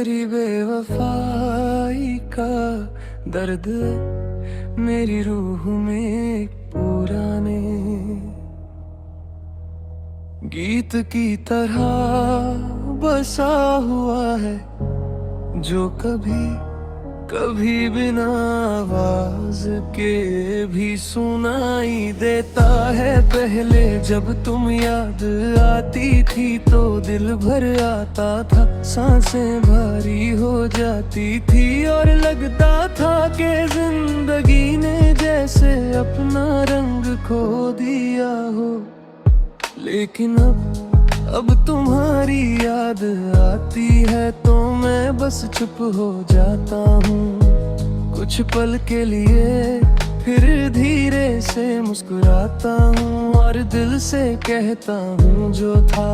तेरी बेवफाई का दर्द मेरी रूह में पुराने गीत की तरह बसा हुआ है, जो कभी कभी बिना आवाज के भी सुनाई देता है। पहले जब तुम याद आती थी तो दिल भर आता था, सांसें भारी हो जाती थी और लगता था कि जिंदगी ने जैसे अपना रंग खो दिया हो। लेकिन अब तुम्हारी याद आती है तो मैं बस चुप हो जाता हूँ कुछ पल के लिए, फिर धीरे से मुस्कुराता हूँ और दिल से कहता हूँ जो था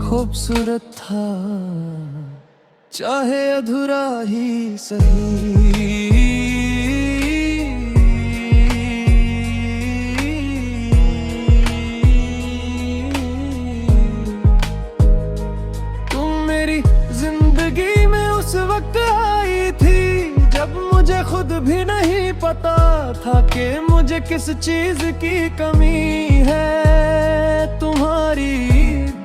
खूबसूरत था, चाहे अधूरा ही सही। जिंदगी में उस वक्त आई थी जब मुझे खुद भी नहीं पता था कि मुझे किस चीज की कमी है। तुम्हारी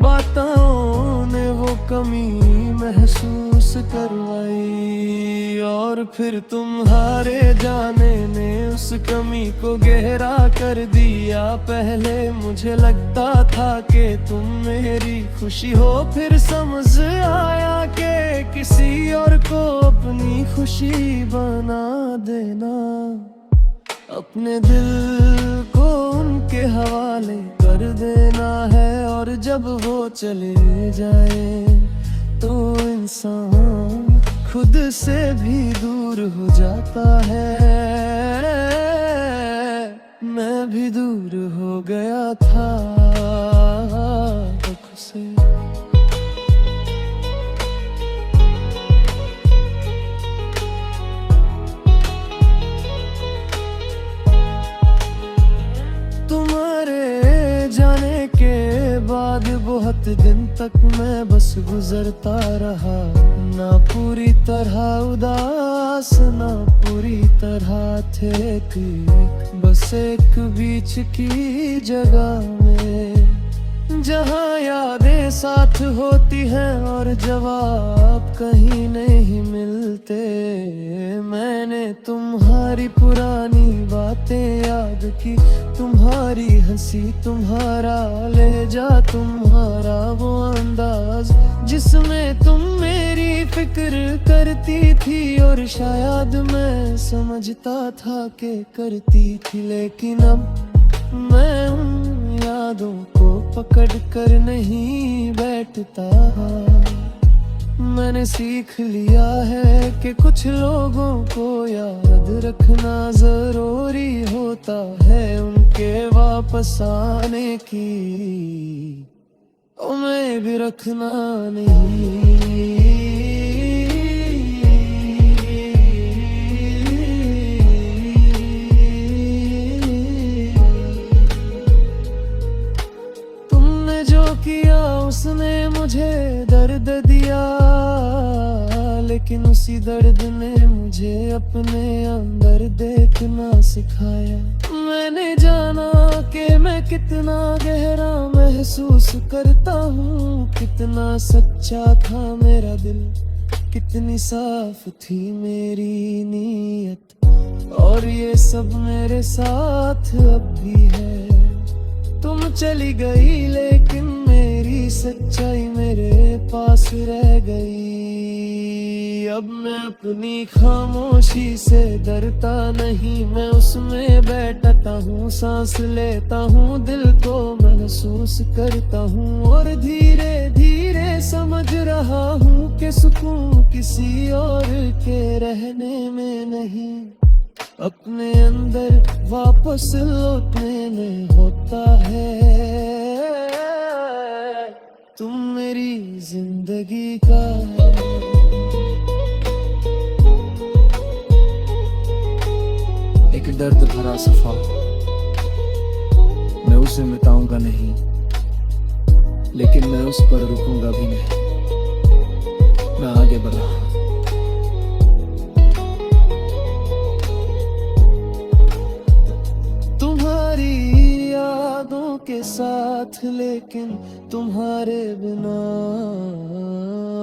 बातों ने वो कमी महसूस करवाई और फिर तुम्हारे जाने ने उस कमी को गहरा कर दिया। पहले मुझे लगता था कि तुम मेरी खुशी हो, फिर समझ आया कि किसी और को अपनी खुशी बना देना, अपने दिल को उनके हवाले कर देना है। और जब वो चले जाए तो इंसान खुद से भी दूर हो जाता है। मैं भी दूर हो गया था दुख से। बाद बहुत दिन तक मैं बस गुजरता रहा, ना पूरी तरह उदास ना पूरी तरह थे ठीक, बस एक बीच की जगह में जहाँ यादें साथ होती हैं और जवाब कहीं नहीं मिलते। मैंने तुम्हारी पुरानी बातें याद की, तुम्हारी हंसी तुम्हारा लहजा तुम्हारा वो अंदाज जिसमें तुम मेरी फिक्र करती थी और शायद मैं समझता था कि करती थी। लेकिन अब मैं उन यादों को पकड़ कर नहीं बैठता। मैंने सीख लिया है कि कुछ लोगों को याद रखना जरूरी होता है उनके वापस आने की उम्मीद भी रखना नहीं। किया उसने मुझे दर्द दिया, लेकिन उसी दर्द ने मुझे अपने अंदर देखना सिखाया। मैंने जाना कि मैं कितना गहरा महसूस करता हूँ, कितना सच्चा था मेरा दिल, कितनी साफ थी मेरी नीयत, और ये सब मेरे साथ अब भी है। तुम चली गई लेकिन मेरी सच्चाई मेरे पास रह गई। अब मैं अपनी खामोशी से डरता नहीं, मैं उसमें बैठता हूँ, सांस लेता हूँ, दिल को महसूस करता हूँ और धीरे धीरे समझ रहा हूँ कि सुकून किसी और के रहने में नहीं, अपने अंदर वापस लौटने में होता है। तुम मेरी जिंदगी का एक दर्द भरा सफा, मैं उसे मिटाऊंगा नहीं, लेकिन मैं उस पर रुकूंगा भी नहीं। मैं आगे बढ़ा। साथ लेकिन तुम्हारे बिना।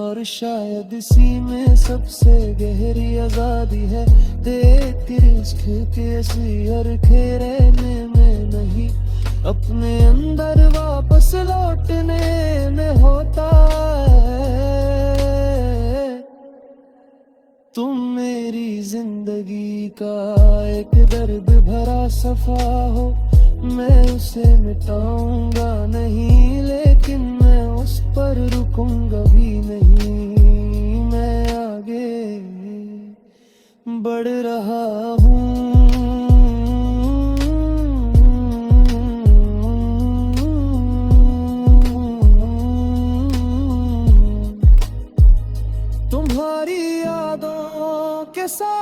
और शायद इसी में सबसे गहरी आजादी है, देखती इश्क के सियर खेरे में नहीं, अपने अंदर वापस लौटने में होता है। तुम मेरी जिंदगी का एक दर्द भरा सफा हो, मैं उसे मिटाऊंगा नहीं, लेकिन मैं उस पर रुकूंगा भी नहीं। मैं आगे बढ़ रहा हूँ, तुम्हारी यादों के साथ,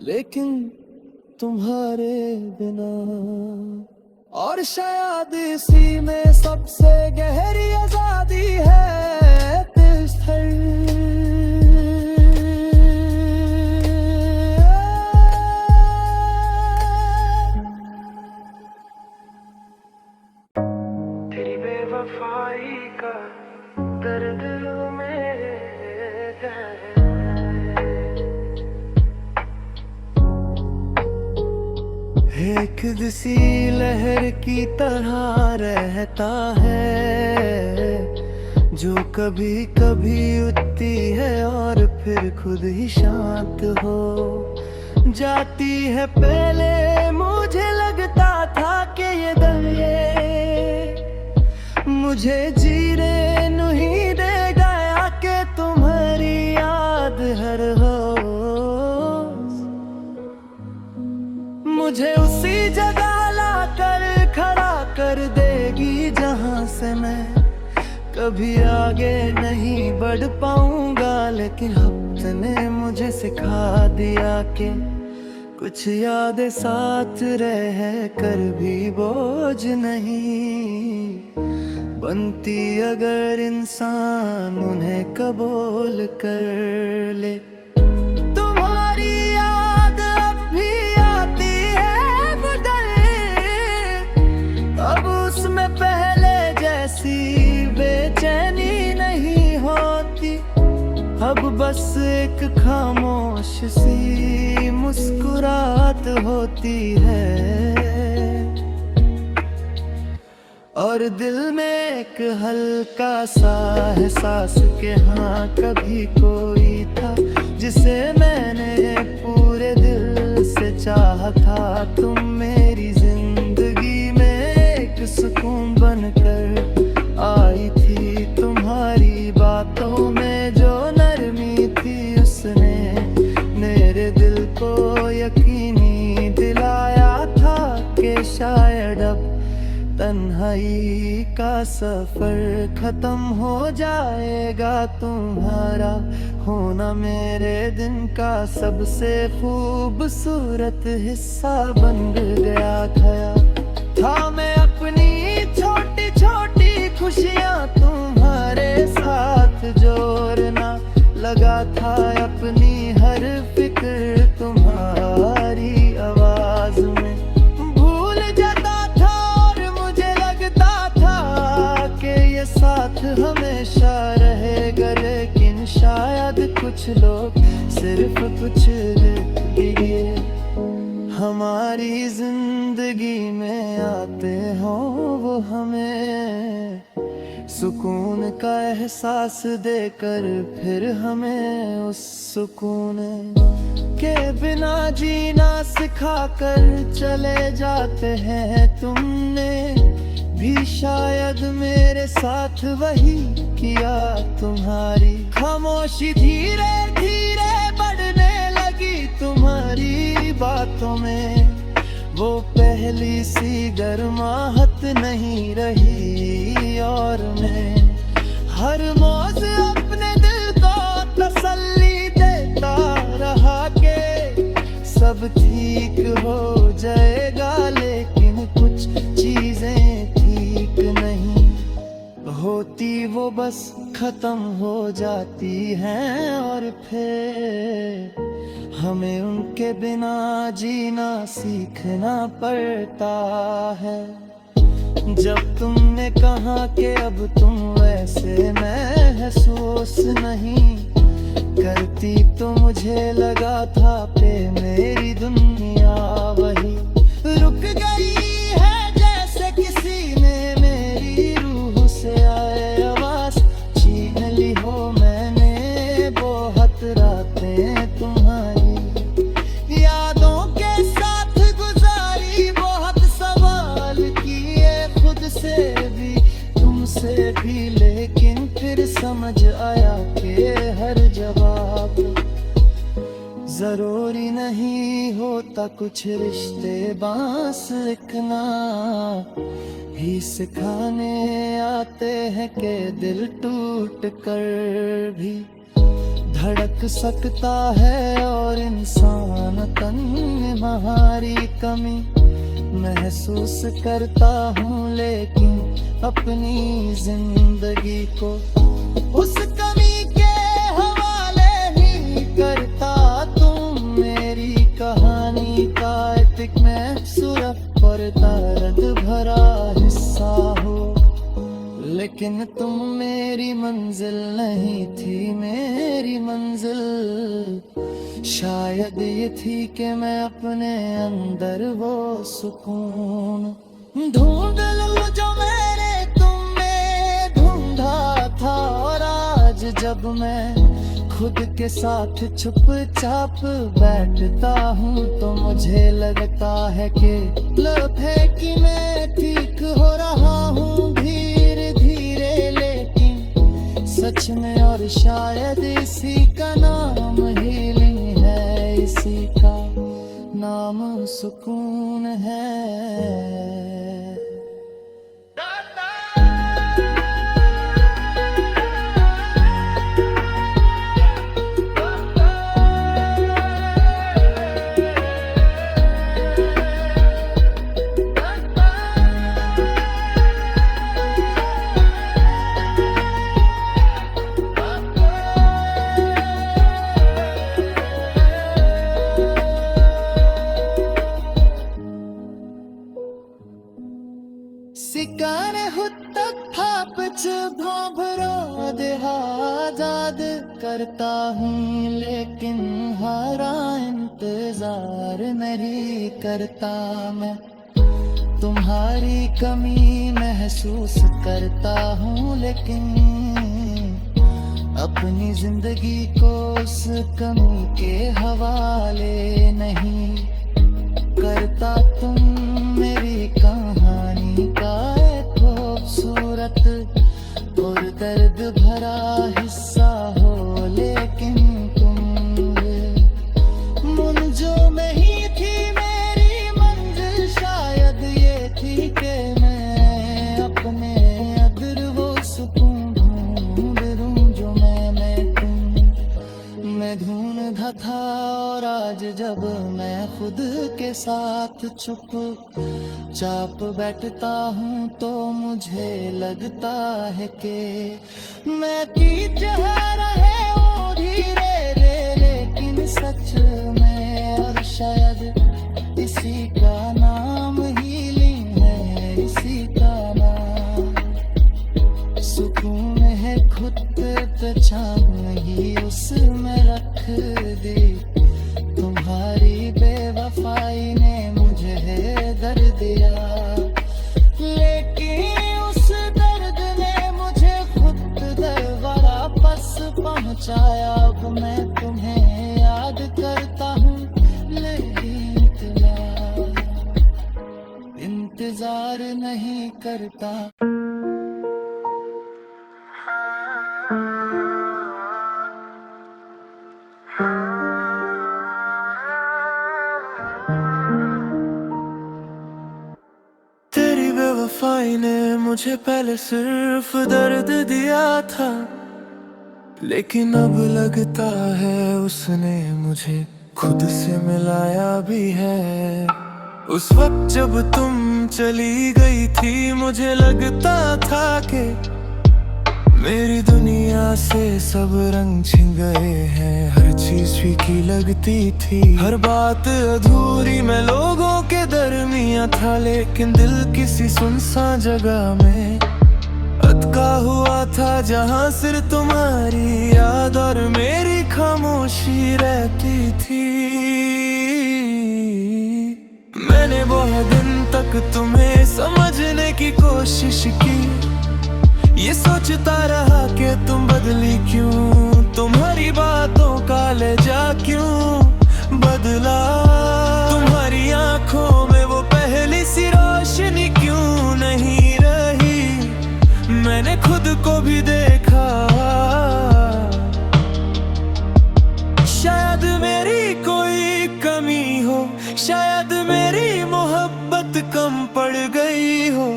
लेकिन तुम्हारे बिना। और शायद इसी में सबसे गहरी आजादी है, तिस्तर तेरी बेवफाई का दर्द मेरे है। एक दिसी लहर की तरह रहता है, जो कभी कभी उठती है और फिर खुद ही शांत हो जाती है। पहले मुझे लगता था कि ये दरिया मुझे जीने नहीं देगा, कि तुम्हारी याद हर रोज मुझे उसी जगह लाकर खड़ा कर देगी, जहां से मैं कभी आगे नहीं बढ़ पाऊंगा। लेकिन वक्त ने मुझे सिखा दिया कि कुछ यादें साथ रह कर भी बोझ नहीं बनती, अगर इंसान उन्हें कबूल कर ले। तुम्हारी याद अब भी आती है मुझे, अब उसमें पहले जैसी बेचैनी नहीं होती, अब बस एक खामोश सी मुस्कुराहट होती है। और दिल में एक हल्का सा एहसास के हाँ कभी कोई था, जिसे मैंने पूरे दिल से चाहा था। तुम मेरी जिंदगी में एक सुकून बनकर आई थी, तुम्हारी बातों में जो नरमी थी उसने मेरे दिल को यकीनी दिलाया था कि शायद अब तन्हाई का सफर खत्म हो जाएगा। तुम्हारा होना मेरे दिन का सबसे खूबसूरत हिस्सा बन गया था। मैं अपनी छोटी छोटी खुशियाँ तुम्हारे साथ जोड़ना लगा था, अपनी हर फिक्र तुम्हारी आवाज में साथ हमेशा रहेगा। लेकिन शायद कुछ लोग सिर्फ कुछ लिए हमारी जिंदगी में आते हो, वो हमें सुकून का एहसास देकर फिर हमें उस सुकून के बिना जीना सिखा कर चले जाते हैं। तुमने भी शायद मेरे साथ वही किया, तुम्हारी खामोशी धीरे धीरे बढ़ने लगी। तुम्हारी बातों में वो पहली सी गर्माहट नहीं रही, और मैं हर मौज अपने दिल को तसल्ली देता रहा कि सब ठीक हो जाएगा। लेकिन कुछ चीजें ठीक नहीं होती, वो बस खत्म हो जाती हैं और फिर हमें उनके बिना जीना सीखना पड़ता है। जब तुमने कहा कि अब तुम वैसे महसूस नहीं करती, तो मुझे लगा था कि मेरी दुनिया वही रुक गई है, जैसे किसी ने मेरी रूह से आए आवाज छीन ली हो। मैंने बहुत रातें तुम्हारी यादों के साथ गुजारी, बहुत सवाल किए खुद से भी तुमसे भी, लेकिन फिर समझ आया कि हर जवाब जरूरी नहीं होता। कुछ रिश्ते बांस लिखना ही सिखाने आते हैं कि दिल टूट कर भी धड़क सकता है, और इंसान तन्हारी कमी महसूस करता हूँ, लेकिन अपनी जिंदगी को उस कमी के हवाले ही करता। तुम मेरी कहानी का एपिक में सिर्फ और दर्द भरा हिस्सा हो, लेकिन तुम मेरी मंजिल नहीं थी। मेरी मंजिल शायद ये थी कि मैं अपने अंदर वो सुकून ढूंढ लूं जो मैंने तुम में ढूंढा था। और आज जब मैं खुद के साथ चुपचाप बैठता हूँ, तो मुझे लगता है कि लब है कि मैं ठीक हो रहा हूँ धीरे धीरे, लेकिन सच में और शायद इसी का नाम हीलिंग है, इसी का नाम सुकून है। सिकाने हुत्तक थापच भोभरो देहा आजाद करता हूँ, लेकिन हरा इंतजार नहीं करता। मैं तुम्हारी कमी महसूस करता हूँ, लेकिन अपनी जिंदगी को उस कमी के हवाले नहीं करता। तुम मेरी कहानी का एक खूबसूरत और दर्द भरा हिस्सा हो, लेकिन तुम मुंजो में ही थी मेरी मंजिल। शायद ये थी कि मैं अपने अंदर वो सुकून ढूंढूं जो मैं ढूंढता था। और आज जब मैं खुद के साथ चुप चाप बैठता हूँ, तो मुझे लगता है कि मैं की चाह रहे हूँ धीरे रे, लेकिन सच में और शायद इसी का नाम हीलिंग है, इसी का नाम सुकून है। खुद पे छान ही उसमें रख दी, तुम्हारी बेवफाई ने मुझे दर्द दिया, लेकिन उस दर्द ने मुझे खुद वापस पहुंचाया। अब मैं तुम्हें याद करता हूँ, लेकिन इंतजार नहीं करता। तेरी बेवफाई ने मुझे पहले सिर्फ दर्द दिया था, लेकिन अब लगता है उसने मुझे खुद से मिलाया भी है। उस वक्त जब तुम चली गई थी, मुझे लगता था कि मेरी दुनिया से सब रंग छिन गए हैं, हर चीज फीकी लगती थी, हर बात अधूरी। मैं लोगों के दरमियां था, लेकिन दिल किसी सुनसान जगह में अटका हुआ था, जहां सिर्फ तुम्हारी याद और मेरी खामोशी रहती थी। मैंने बहुत दिन तक तुम्हें समझने की कोशिश की, ये सोचता रहा कि तुम बदली क्यों, तुम्हारी बातों का लहजा क्यों बदला, तुम्हारी आंखों में वो पहली सी रोशनी क्यों नहीं रही। मैंने खुद को भी देखा, शायद मेरी कोई कमी हो, शायद मेरी मोहब्बत कम पड़ गई हो,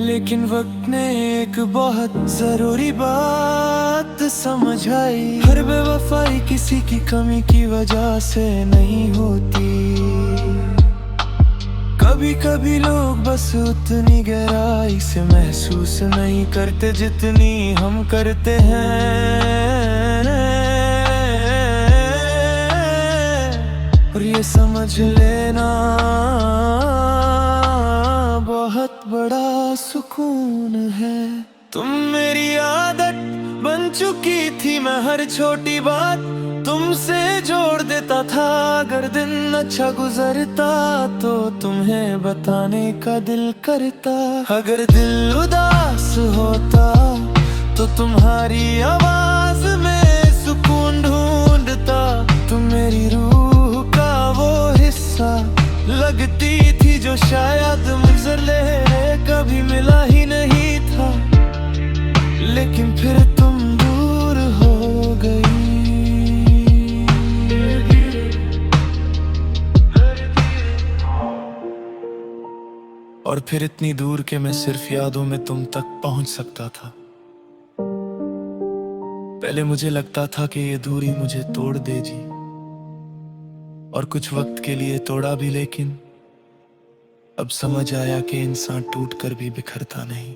लेकिन वक्त ने एक बहुत जरूरी बात समझ आई। हर बेवफाई किसी की कमी की वजह से नहीं होती, कभी कभी लोग बस उतनी गहराई से महसूस नहीं करते जितनी हम करते हैं। और ये समझ लेना बहुत बड़ा सुकून है। तुम मेरी आदत बन चुकी थी, मैं हर छोटी बात तुमसे जोड़ देता था। अगर दिन अच्छा गुजरता तो तुम्हें बताने का दिल करता, अगर दिल उदास होता तो तुम्हारी आवाज में सुकून ढूंढता। तुम मेरी रूह का वो हिस्सा लगती थी जो शायद मुझसे कभी मिला ही नहीं था, लेकिन फिर तुम दूर हो गई। और फिर इतनी दूर के मैं सिर्फ यादों में तुम तक पहुंच सकता था। पहले मुझे लगता था कि ये दूरी मुझे तोड़ देगी, और कुछ वक्त के लिए तोड़ा भी, लेकिन अब समझ आया कि इंसान टूट कर भी बिखरता नहीं,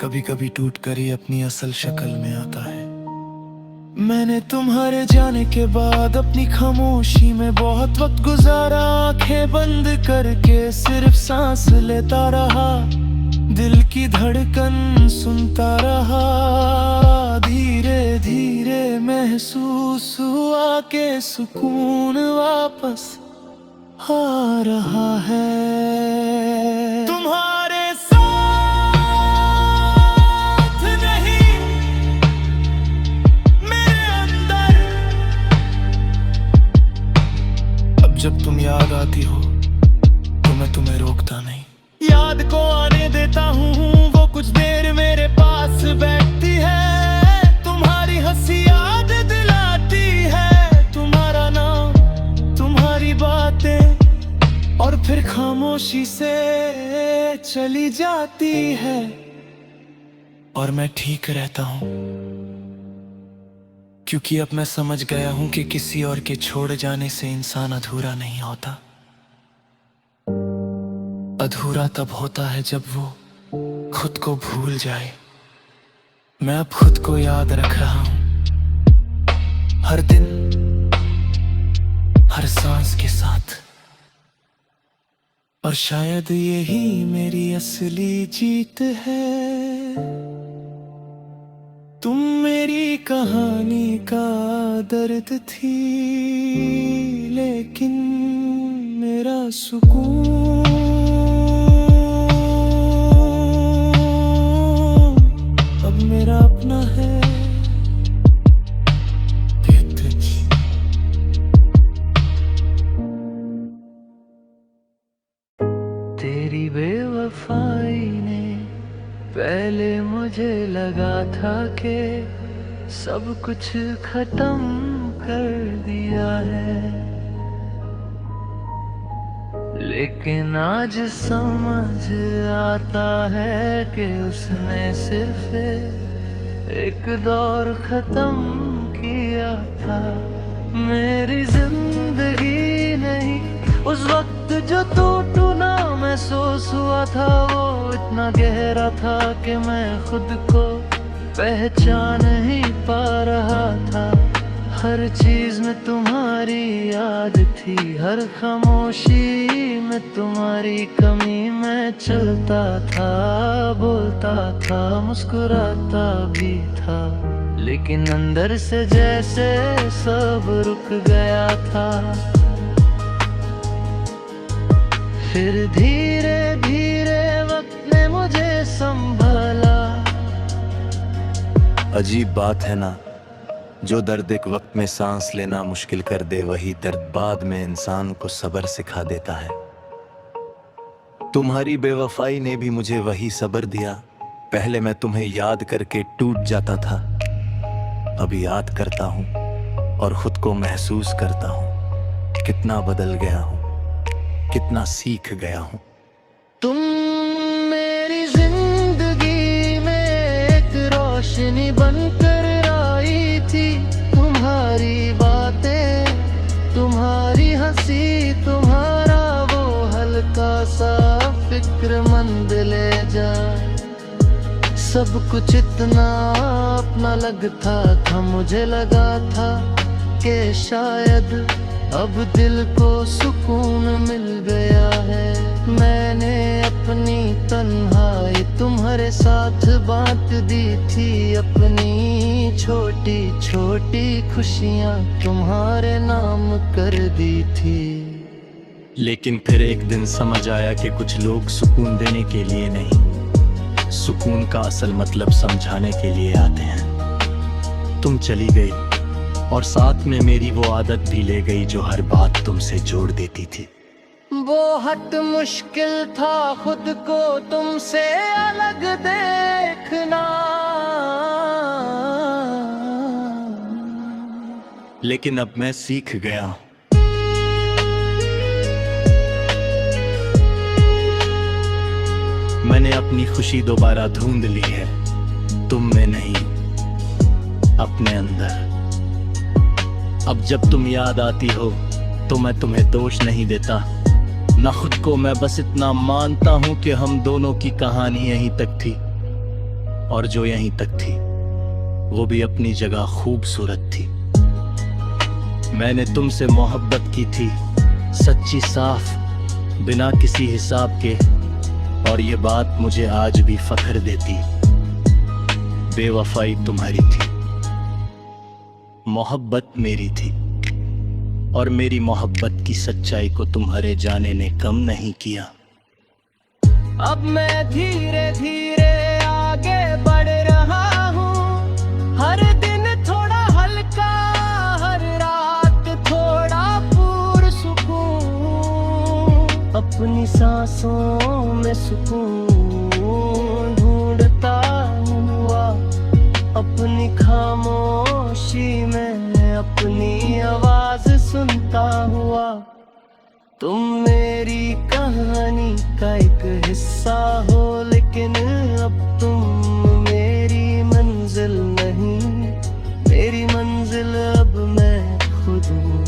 कभी कभी टूट कर ही अपनी असल शक्ल में आता है। मैंने तुम्हारे जाने के बाद अपनी खामोशी में बहुत वक्त गुजारा, आंखें बंद करके सिर्फ सांस लेता रहा, दिल की धड़कन सुनता रहा। धीरे धीरे महसूस हुआ कि सुकून वापस आ रहा है। तुम्हारे साथ नहीं, मेरे अंदर। अब जब तुम याद आती हो तो मैं तुम्हें रोकता नहीं, याद को आने देता हूँ। वो कुछ देर मेरे पास बैठती है, तुम्हारी हंसी याद दिलाती है, तुम्हारा नाम, तुम्हारी बातें, और फिर खामोशी से चली जाती है। और मैं ठीक रहता हूँ, क्योंकि अब मैं समझ गया हूँ कि किसी और के छोड़ जाने से इंसान अधूरा नहीं होता। अधूरा तब होता है जब वो खुद को भूल जाए। मैं अब खुद को याद रख रहा हूँ, हर दिन, हर सांस के साथ। और शायद यही मेरी असली जीत है। तुम मेरी कहानी का दर्द थी, लेकिन मेरा सुकून अब मेरा अपना है। तेरी बेवफाई ने पहले मुझे लगा था कि सब कुछ खत्म कर दिया है, लेकिन आज समझ आता है कि उसने सिर्फ एक दौर खत्म किया था। मेरी जिंदगी नहीं उस वक्त दर्द जो टूटू ना महसूस हुआ था वो इतना गहरा था कि मैं खुद को पहचान ही पा रहा था। हर चीज में तुम्हारी याद थी, हर खामोशी में तुम्हारी कमी में चलता था, बोलता था, मुस्कुराता भी था, लेकिन अंदर से जैसे सब रुक गया था। फिर धीरे धीरे वक्त ने मुझे संभाला। अजीब बात है ना, जो दर्द एक वक्त में सांस लेना मुश्किल कर दे, वही दर्द बाद में इंसान को सब्र सिखा देता है। तुम्हारी बेवफाई ने भी मुझे वही सब्र दिया। पहले मैं तुम्हें याद करके टूट जाता था, अब याद करता हूँ और खुद को महसूस करता हूँ कितना बदल गया हूँ, कितना सीख गया हूँ। तुम मेरी जिंदगी में एक रोशनी बनकर आई थी। तुम्हारी बातें, तुम्हारी हंसी, तुम्हारा वो हल्का सा फिक्रमंद ले जा, सब कुछ इतना अपना लगता था। मुझे लगा था कि शायद अब दिल को सुकून मिल गया है। मैंने अपनी तन्हाई तुम्हारे साथ बांट दी थी, अपनी छोटी छोटी खुशियाँ तुम्हारे नाम कर दी थी। लेकिन फिर एक दिन समझ आया कि कुछ लोग सुकून देने के लिए नहीं, सुकून का असल मतलब समझाने के लिए आते हैं। तुम चली गई और साथ में मेरी वो आदत भी ले गई जो हर बात तुमसे जोड़ देती थी। बहुत मुश्किल था खुद को तुमसे अलग देखना, लेकिन अब मैं सीख गया हूं। मैंने अपनी खुशी दोबारा ढूंढ ली है, तुम में नहीं, अपने अंदर। अब जब तुम याद आती हो तो मैं तुम्हें दोष नहीं देता, ना खुद को। मैं बस इतना मानता हूं कि हम दोनों की कहानी यहीं तक थी, और जो यहीं तक थी वो भी अपनी जगह खूबसूरत थी। मैंने तुमसे मोहब्बत की थी, सच्ची, साफ, बिना किसी हिसाब के, और ये बात मुझे आज भी फख्र देती। बेवफाई तुम्हारी थी, मोहब्बत मेरी थी, और मेरी मोहब्बत की सच्चाई को तुम्हारे जाने ने कम नहीं किया। अब मैं धीरे धीरे आगे बढ़ रहा हूँ, हर दिन थोड़ा हल्का, हर रात थोड़ा पुरसुकून। अपनी सांसों में सुकून ढूंढता हुआ, अपनी खामोशी में अपनी आवाज सुनता हुआ। तुम मेरी कहानी का एक हिस्सा हो, लेकिन अब तुम मेरी मंजिल नहीं, मेरी मंजिल अब मैं खुद हूँ।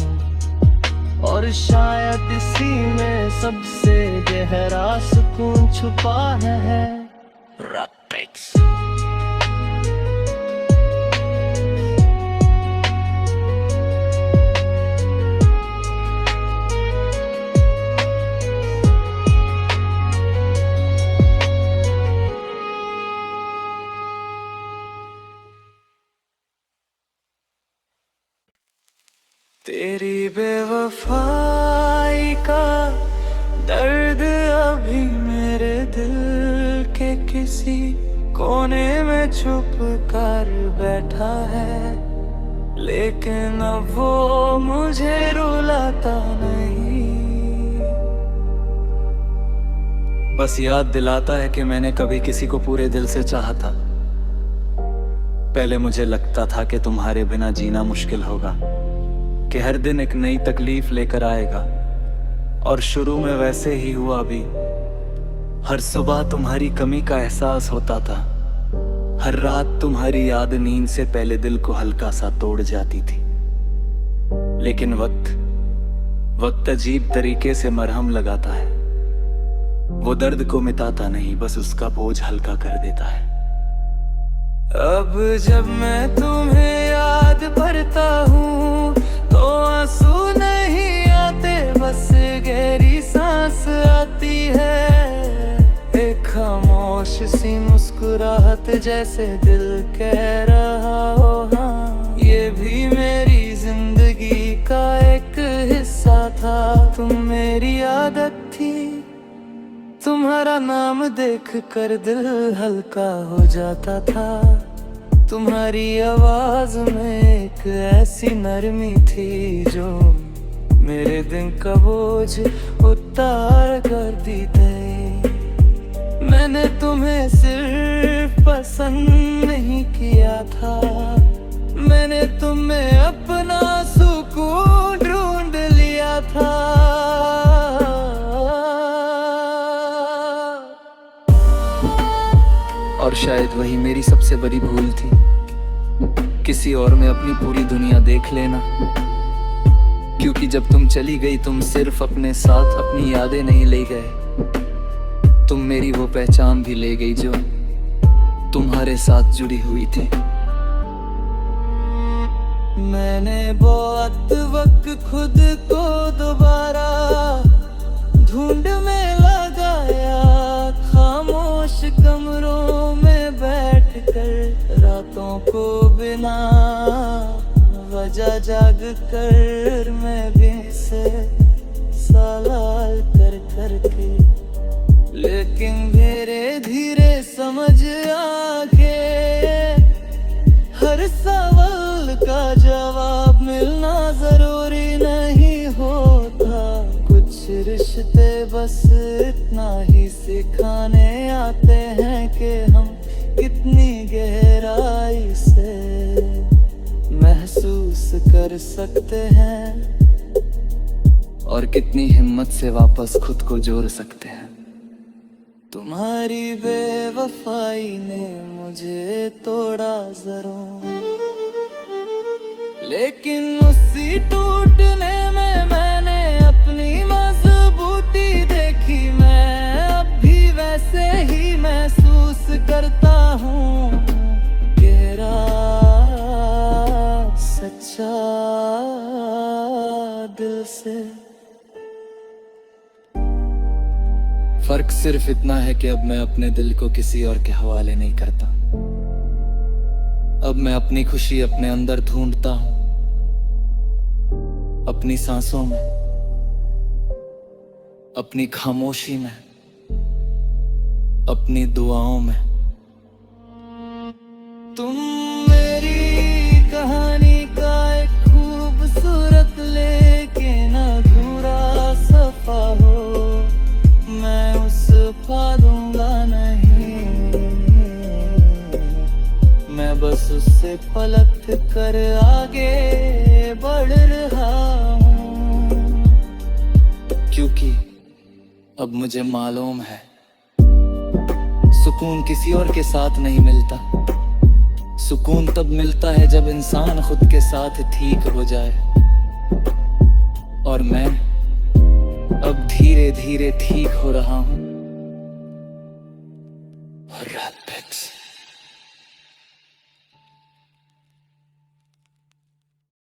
और शायद इसी में सबसे गहरा सुकून छुपा है। रॉकेट्स। तेरी बेवफाई का दर्द अभी मेरे दिल के किसी कोने में छुप कर बैठा है, लेकिन अब वो मुझे रुलाता नहीं। बस याद दिलाता है कि मैंने कभी किसी को पूरे दिल से चाहा था। पहले मुझे लगता था कि तुम्हारे बिना जीना मुश्किल होगा, कि हर दिन एक नई तकलीफ लेकर आएगा, और शुरू में वैसे ही हुआ भी। हर सुबह तुम्हारी कमी का एहसास होता था, हर रात तुम्हारी याद नींद से पहले दिल को हल्का सा तोड़ जाती थी। लेकिन वक्त अजीब तरीके से मरहम लगाता है, वो दर्द को मिटाता नहीं, बस उसका बोझ हल्का कर देता है। अब जब मैं तुम्हें याद करता हूँ तो आंसू नहीं आते, बस गहरी सांस आती है। एक खामोश सी मुस्कुराहट, जैसे दिल कह रहा हो हाँ, ये भी मेरी जिंदगी का एक हिस्सा था। तुम मेरी आदत थी, तुम्हारा नाम देख कर दिल हल्का हो जाता था। तुम्हारी आवाज में एक ऐसी नरमी थी जो मेरे दिन का बोझ उतार कर दी थी। मैंने तुम्हें सिर्फ पसंद नहीं किया था, मैंने तुम्हें अपना सुकून ढूंढ लिया था। और शायद वही मेरी सबसे बड़ी भूल थी, किसी और में अपनी पूरी दुनिया देख लेना। क्योंकि जब तुम चली गई, तुम सिर्फ अपने साथ अपनी यादें नहीं ले गए, तुम मेरी वो पहचान भी ले गई जो तुम्हारे साथ जुड़ी हुई थी। मैंने बहुत वक्त खुद को दोबारा ढूंढ में लगाया, खामोश कमरों में बैठकर रातों को बिना वजह जाग कर मैं भी से सवाल कर करके, लेकिन धीरे धीरे समझ आके हर सवाल का जवाब मिलना जरूरी नहीं होता। कुछ रिश्ते बस इतना ही सिखाने आते हैं कि हम कितनी गहराई से महसूस कर सकते हैं और कितनी हिम्मत से वापस खुद को जोड़ सकते हैं। तुम्हारी बेवफाई ने मुझे तोड़ा जरूर, लेकिन उसी टूटने में मैंने अपनी मजबूती देखी। मैं अब भी वैसे ही महसूस करता हूँ, गहरा सच्चा दिल से। फर्क सिर्फ इतना है कि अब मैं अपने दिल को किसी और के हवाले नहीं करता। अब मैं अपनी खुशी अपने अंदर ढूंढता हूं, अपनी सांसों में, अपनी खामोशी में, अपनी दुआओं में। तुम मेरी कहानी का एक खूबसूरत लेकिन अधूरा सफा हो, मैं उस पा दूंगा नहीं, मैं बस उससे पलट कर आगे बढ़ रहा हूँ। क्योंकि अब मुझे मालूम है सुकून किसी और के साथ नहीं मिलता। सुकून तब मिलता है जब इंसान खुद के साथ ठीक हो जाए। और मैं अब धीरे धीरे ठीक हो रहा हूँ।